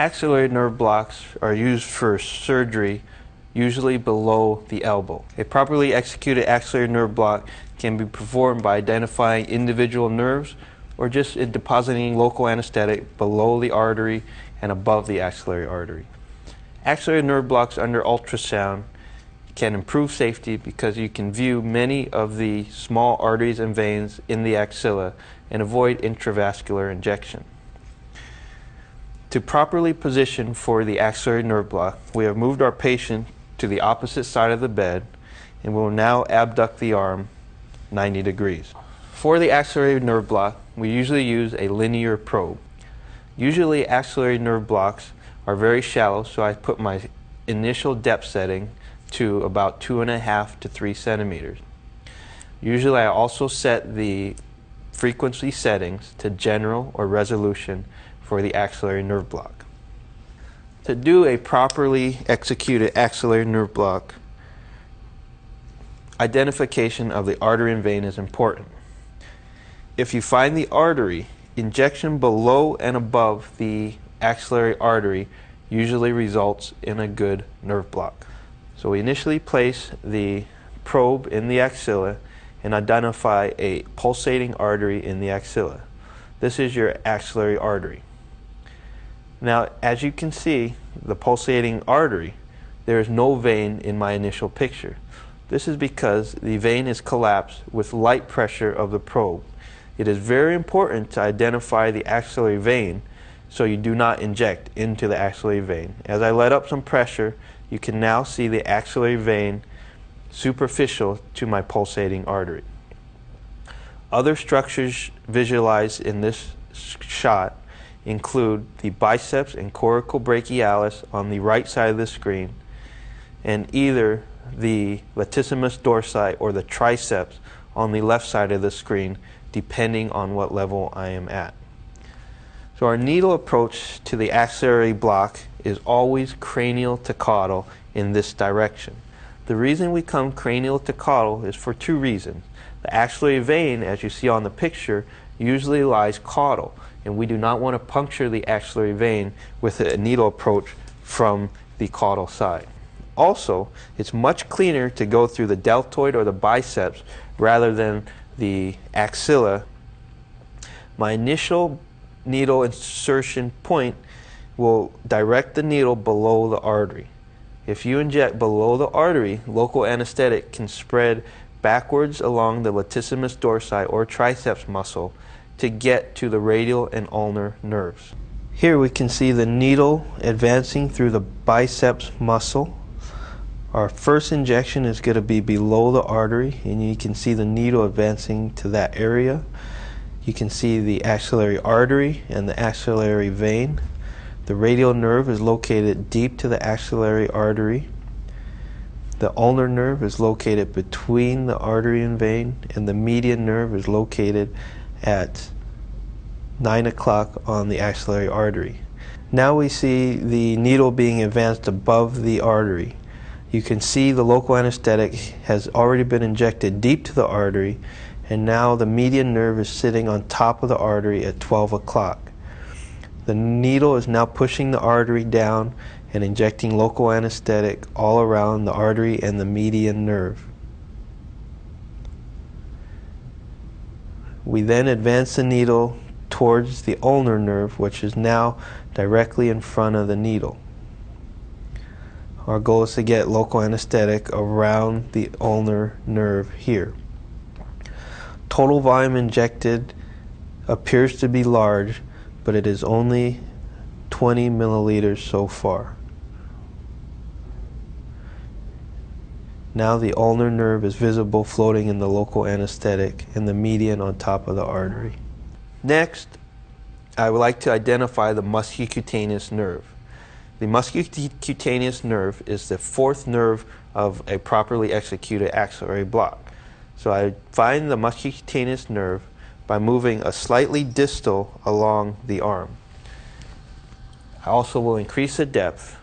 Axillary nerve blocks are used for surgery, usually below the elbow. A properly executed axillary nerve block can be performed by identifying individual nerves or just depositing local anesthetic below the artery and above the axillary artery. Axillary nerve blocks under ultrasound can improve safety because you can view many of the small arteries and veins in the axilla and avoid intravascular injection. To properly position for the axillary nerve block, we have moved our patient to the opposite side of the bed and will now abduct the arm 90 degrees. For the axillary nerve block, we usually use a linear probe. Usually axillary nerve blocks are very shallow, so I put my initial depth setting to about 2.5 to 3 centimeters. Usually I also set the frequency settings to general or resolution for the axillary nerve block. To do a properly executed axillary nerve block, identification of the artery and vein is important. If you find the artery, injection below and above the axillary artery usually results in a good nerve block. So we initially place the probe in the axilla and identify a pulsating artery in the axilla. This is your axillary artery. Now, as you can see, the pulsating artery, there is no vein in my initial picture. This is because the vein is collapsed with light pressure of the probe. It is very important to identify the axillary vein so you do not inject into the axillary vein. As I let up some pressure, you can now see the axillary vein superficial to my pulsating artery. Other structures visualized in this shot include the biceps and coracobrachialis on the right side of the screen, and either the latissimus dorsi or the triceps on the left side of the screen, depending on what level I am at. So our needle approach to the axillary block is always cranial to caudal in this direction. The reason we come cranial to caudal is for two reasons. The axillary vein, as you see on the picture, usually lies caudal, and we do not want to puncture the axillary vein with a needle approach from the caudal side. Also, it's much cleaner to go through the deltoid or the biceps rather than the axilla. My initial needle insertion point will direct the needle below the artery. If you inject below the artery, local anesthetic can spread backwards along the latissimus dorsi or triceps muscle to get to the radial and ulnar nerves. Here we can see the needle advancing through the biceps muscle. Our first injection is going to be below the artery, and you can see the needle advancing to that area. You can see the axillary artery and the axillary vein. The radial nerve is located deep to the axillary artery. The ulnar nerve is located between the artery and vein, and the median nerve is located at 9 o'clock on the axillary artery. Now we see the needle being advanced above the artery. You can see the local anesthetic has already been injected deep to the artery, and now the median nerve is sitting on top of the artery at 12 o'clock. The needle is now pushing the artery down and injecting local anesthetic all around the artery and the median nerve. We then advance the needle towards the ulnar nerve, which is now directly in front of the needle. Our goal is to get local anesthetic around the ulnar nerve here. Total volume injected appears to be large, but it is only 20 milliliters so far. Now the ulnar nerve is visible floating in the local anesthetic and the median on top of the artery. Next, I would like to identify the muscocutaneous nerve. The muscocutaneous nerve is the fourth nerve of a properly executed axillary block. So I find the muscocutaneous nerve by moving a slightly distal along the arm. I also will increase the depth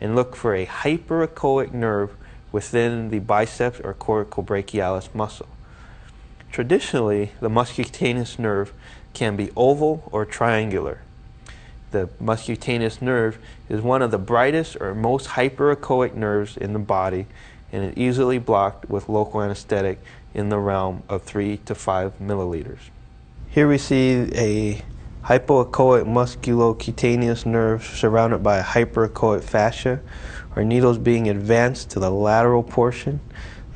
and look for a hyperechoic nerve within the biceps or coracobrachialis muscle. Traditionally, the muscocutaneous nerve can be oval or triangular. the muscutaneous nerve, is one of the brightest or most hyperechoic nerves in the body, and is easily blocked with local anesthetic in the realm of 3 to 5 milliliters. Here we see a hypoechoic musculocutaneous nerve surrounded by a hyperechoic fascia. Our needle is being advanced to the lateral portion.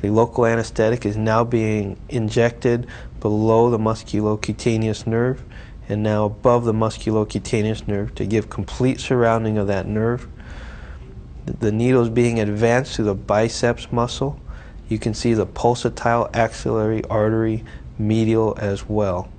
The local anesthetic is now being injected below the musculocutaneous nerve and now above the musculocutaneous nerve to give complete surrounding of that nerve. The needle is being advanced to the biceps muscle. You can see the pulsatile axillary artery medial as well.